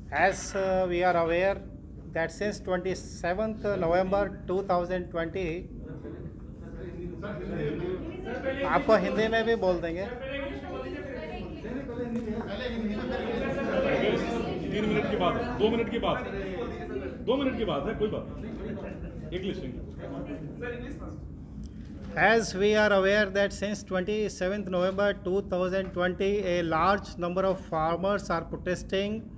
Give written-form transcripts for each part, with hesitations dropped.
As we are aware that since 27th November 2020, आपको हिंदी में भी बोल देंगे। 3 मिनट की बात है, 2 मिनट की बात है, 2 मिनट की बात है, कोई बात नहीं, एक listing. As we are aware that since 27th November 2020, a large number of farmers are protesting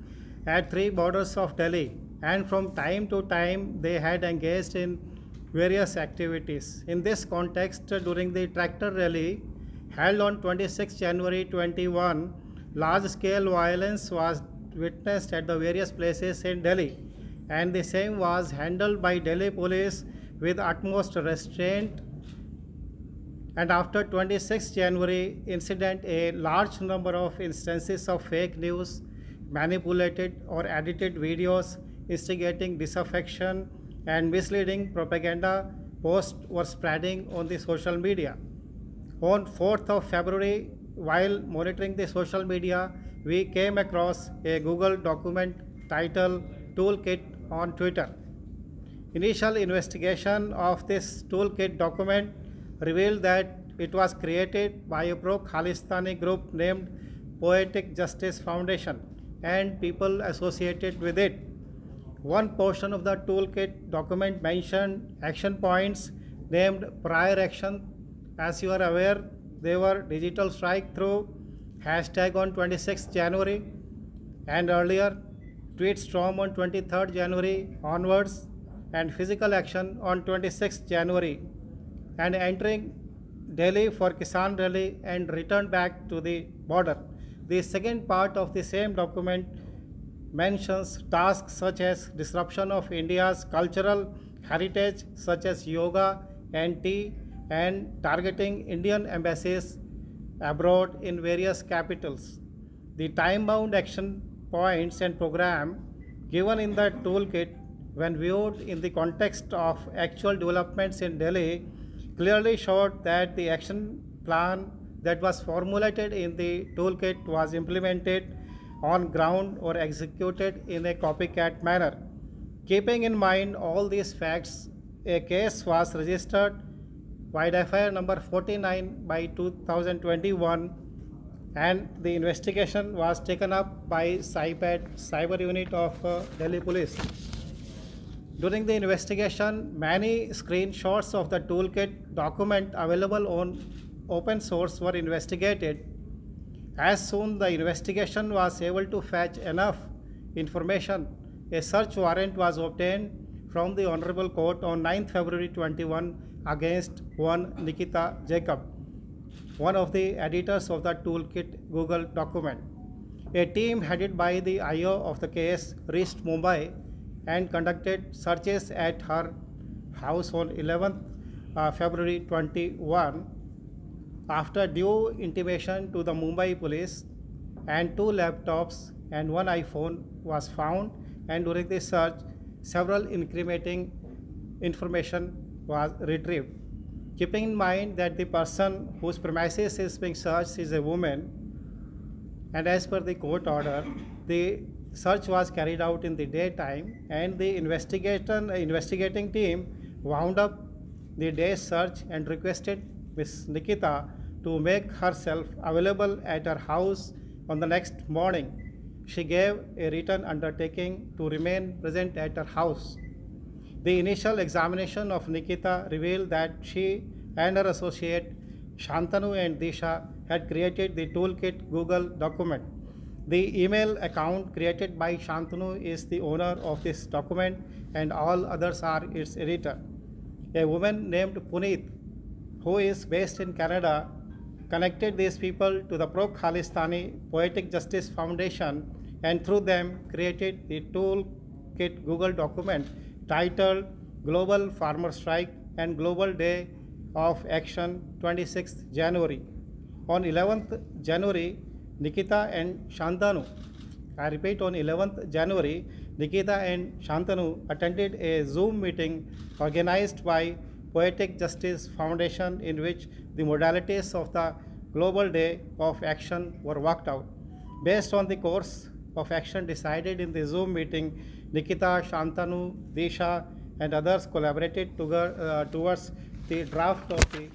at three borders of Delhi, and from time to time they had engaged in various activities. In this context, during the tractor rally held on 26 January 21, large-scale violence was witnessed at the various places in Delhi, and the same was handled by Delhi police with utmost restraint. And after 26 January incident, a large number of instances of fake news, manipulated or edited videos instigating disaffection and misleading propaganda posts were spreading on the social media. On 4th of February, while monitoring the social media, we came across a Google document titled Toolkit on Twitter. Initial investigation of this toolkit document revealed that it was created by a pro-Khalistani group named Poetic Justice Foundation and people associated with it. One portion of the toolkit document mentioned action points named prior action. As you are aware, they were digital strike through hashtag on 26th January and earlier, tweet storm on 23rd January onwards, and physical action on 26th January, and entering Delhi for Kisan Rally and return back to the border. The second part of the same document mentions tasks such as disruption of India's cultural heritage such as yoga and tea, and targeting Indian embassies abroad in various capitals. The time-bound action points and program given in the toolkit, when viewed in the context of actual developments in Delhi, clearly showed that the action plan that was formulated in the toolkit was implemented on ground or executed in a copycat manner. Keeping in mind all these facts, a case was registered Wide FIR number 49 by 2021, and the investigation was taken up by CyPad Cyber Unit of Delhi Police. During the investigation, many screenshots of the toolkit document available on open source were investigated. As soon the investigation was able to fetch enough information, a search warrant was obtained from the Honorable Court on 9th February 21 against one Nikita Jacob, one of the editors of the toolkit Google document. A team headed by the IO of the case reached Mumbai and conducted searches at her house on 11th February 21. After due intimation to the Mumbai police, and two laptops and one iPhone was found, and during the search, several incriminating information was retrieved. Keeping in mind that the person whose premises is being searched is a woman, and as per the court order, the search was carried out in the daytime, and the investigating team wound up the day's search and requested Ms. Nikita to make herself available at her house on the next morning. She gave a written undertaking to remain present at her house. The initial examination of Nikita revealed that she and her associate Shantanu and Disha had created the toolkit Google document. The email account created by Shantanu is the owner of this document, and all others are its editor. A woman named Puneet, who is based in Canada, connected these people to the Pro-Khalistani Poetic Justice Foundation, and through them created the toolkit Google document titled Global Farmer Strike and Global Day of Action 26th January. On 11th January, Nikita and Shantanu, I repeat, on 11th January, Nikita and Shantanu attended a Zoom meeting organized by Poetic Justice Foundation, in which the modalities of the Global Day of Action were worked out. Based on the course of action decided in the Zoom meeting, Nikita, Shantanu, Disha, and others collaborated towards the draft of the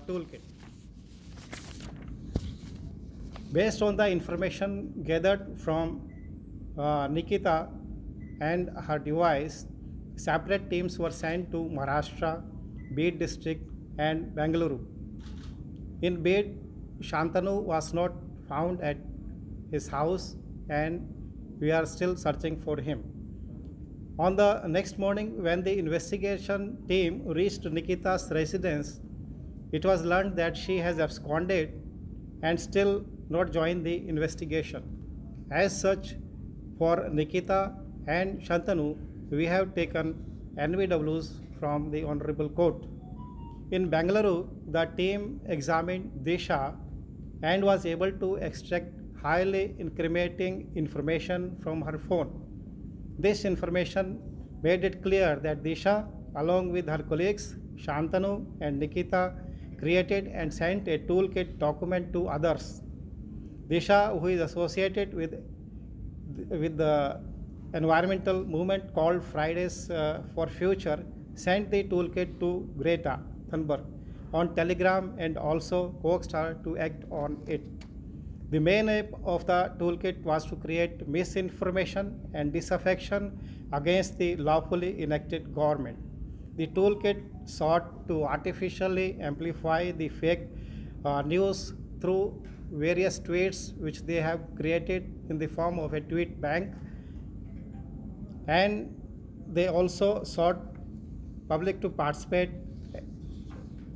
toolkit. Based on the information gathered from Nikita and her device, separate teams were sent to Maharashtra, Bid district, and Bengaluru. In Bid, Shantanu was not found at his house, and we are still searching for him. On the next morning, when the investigation team reached Nikita's residence, it was learned that she has absconded and still not joined the investigation. As such, for Nikita and Shantanu, we have taken NVWs from the Honorable Court. In Bengaluru, the team examined Disha and was able to extract highly incriminating information from her phone. This information made it clear that Disha, along with her colleagues Shantanu and Nikita, created and sent a toolkit document to others. Disha, who is associated with the environmental movement called Fridays for Future, sent the toolkit to Greta Thunberg on Telegram and also coaxed her to act on it. The main aim of the toolkit was to create misinformation and disaffection against the lawfully enacted government. The toolkit sought to artificially amplify the fake news through various tweets which they have created in the form of a tweet bank, and they also sought public to participate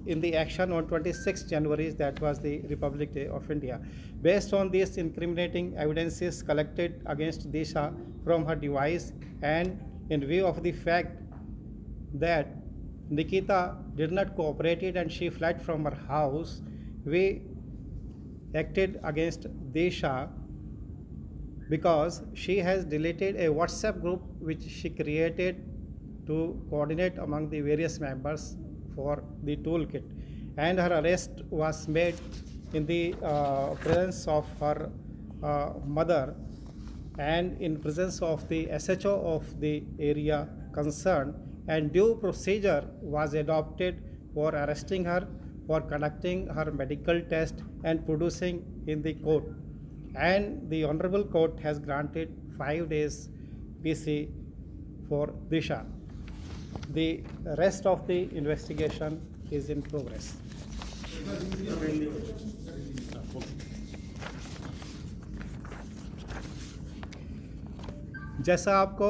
in the action on 26 January, that was the Republic Day of India. Based on these incriminating evidences collected against Disha from her device, and in view of the fact that Nikita did not cooperate and she fled from her house, we acted against Disha because she has deleted a WhatsApp group which she created to coordinate among the various members for the toolkit, and her arrest was made in the presence of her mother and in presence of the SHO of the area concerned, and due procedure was adopted for arresting her, for conducting her medical test and producing in the court, and the Honorable Court has granted 5 days PC for Disha. The rest of the investigation is in progress. जैसा आपको